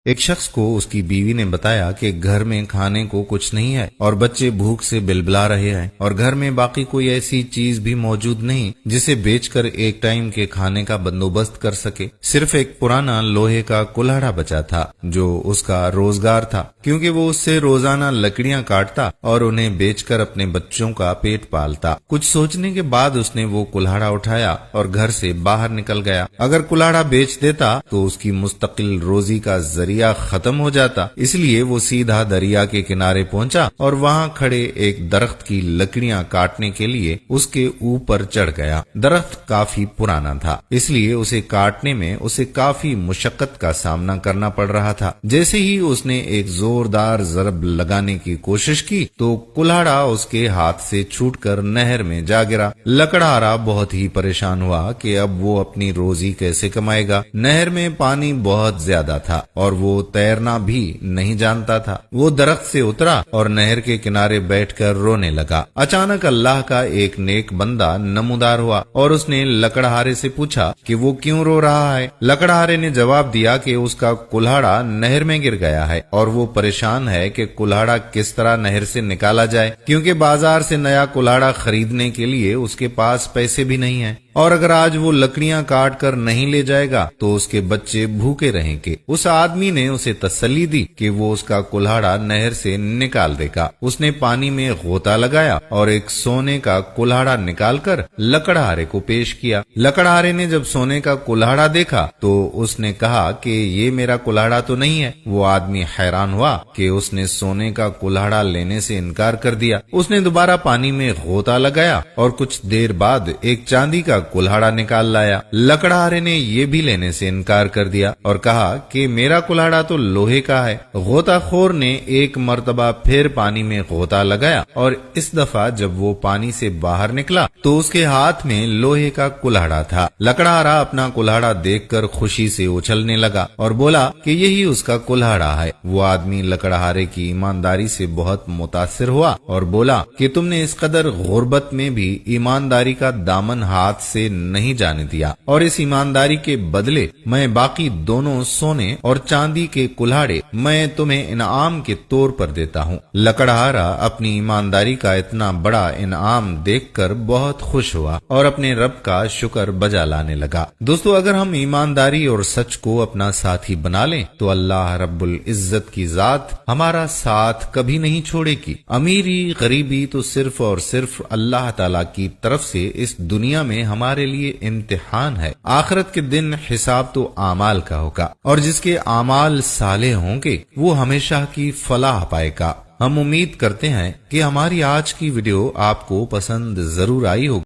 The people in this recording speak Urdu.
ایک شخص کو اس کی بیوی نے بتایا کہ گھر میں کھانے کو کچھ نہیں ہے اور بچے بھوک سے بلبلا رہے ہیں اور گھر میں باقی کوئی ایسی چیز بھی موجود نہیں جسے بیچ کر ایک ٹائم کے کھانے کا بندوبست کر سکے، صرف ایک پرانا لوہے کا کلہاڑا بچا تھا جو اس کا روزگار تھا، کیونکہ وہ اس سے روزانہ لکڑیاں کاٹتا اور انہیں بیچ کر اپنے بچوں کا پیٹ پالتا۔ کچھ سوچنے کے بعد اس نے وہ کلہاڑا اٹھایا اور گھر سے باہر نکل گیا۔ اگر کلہاڑا بیچ دیتا تو اس کی مستقل روزی کا ذریعہ ختم ہو جاتا، اس لیے وہ سیدھا دریا کے کنارے پہنچا اور وہاں کھڑے ایک درخت کی لکڑیاں کاٹنے کے لیے اس کے اوپر چڑھ گیا۔ درخت کافی پرانا تھا، اس لیے اسے کاٹنے میں اسے کافی مشقت کا سامنا کرنا پڑ رہا تھا۔ جیسے ہی اس نے ایک زوردار ضرب لگانے کی کوشش کی تو کلہاڑا اس کے ہاتھ سے چھوٹ کر نہر میں جا گرا۔ لکڑہارا بہت ہی پریشان ہوا کہ اب وہ اپنی روزی کیسے کمائے گا۔ نہر میں پانی بہت زیادہ تھا اور وہ تیرنا بھی نہیں جانتا تھا۔ وہ درخت سے اترا اور نہر کے کنارے بیٹھ کر رونے لگا۔ اچانک اللہ کا ایک نیک بندہ نمودار ہوا اور اس نے لکڑہارے سے پوچھا کہ وہ کیوں رو رہا ہے۔ لکڑہارے نے جواب دیا کہ اس کا کلہاڑا نہر میں گر گیا ہے اور وہ پریشان ہے کہ کلہاڑا کس طرح نہر سے نکالا جائے، کیونکہ بازار سے نیا کلہاڑا خریدنے کے لیے اس کے پاس پیسے بھی نہیں ہیں، اور اگر آج وہ لکڑیاں کاٹ کر نہیں لے جائے گا تو اس کے بچے بھوکے رہیں گے۔ اس آدمی نے اسے تسلی دی کہ وہ اس کا کلہاڑا نہر سے نکال دے گا۔ اس نے پانی میں غوطہ لگایا اور ایک سونے کا کلہاڑا نکال کر لکڑہارے کو پیش کیا۔ لکڑہارے نے جب سونے کا کلہاڑا دیکھا تو اس نے کہا کہ یہ میرا کلہاڑا تو نہیں ہے۔ وہ آدمی حیران ہوا کہ اس نے سونے کا کلہاڑا لینے سے انکار کر دیا۔ اس نے دوبارہ پانی میں غوطہ لگایا اور کچھ دیر بعد ایک چاندی کا کلہاڑا نکال لایا۔ لکڑہارے نے یہ بھی لینے سے انکار کر دیا اور کہا کہ میرا کلہاڑا تو لوہے کا ہے۔ غوطہ خور نے ایک مرتبہ پھر پانی میں غوطہ لگایا اور اس دفعہ جب وہ پانی سے باہر نکلا تو اس کے ہاتھ میں لوہے کا کلہاڑا تھا۔ لکڑہارا اپنا کلہاڑا دیکھ کر خوشی سے اچھلنے لگا اور بولا کہ یہی اس کا کلہاڑا ہے۔ وہ آدمی لکڑہارے کی ایمانداری سے بہت متاثر ہوا اور بولا کہ تم نے اس قدر غربت میں بھی ایمانداری کا دامن ہاتھ سے نہیں جانے دیا، اور اس ایمانداری کے بدلے میں باقی دونوں سونے اور چاندی کے کلہاڑے میں تمہیں انعام کے طور پر دیتا ہوں۔ لکڑہارا اپنی ایمانداری کا اتنا بڑا انعام دیکھ کر بہت خوش ہوا اور اپنے رب کا شکر بجا لانے لگا۔ دوستو، اگر ہم ایمانداری اور سچ کو اپنا ساتھی بنا لیں تو اللہ رب العزت کی ذات ہمارا ساتھ کبھی نہیں چھوڑے گی۔ امیری غریبی تو صرف اور صرف اللہ تعالی کی طرف سے اس دنیا میں ہمارے لیے امتحان ہے۔ آخرت کے دن حساب تو اعمال کا ہوگا، اور جس کے اعمال صالح ہوں گے وہ ہمیشہ کی فلاح پائے گا۔ ہم امید کرتے ہیں کہ ہماری آج کی ویڈیو آپ کو پسند ضرور آئی ہوگی۔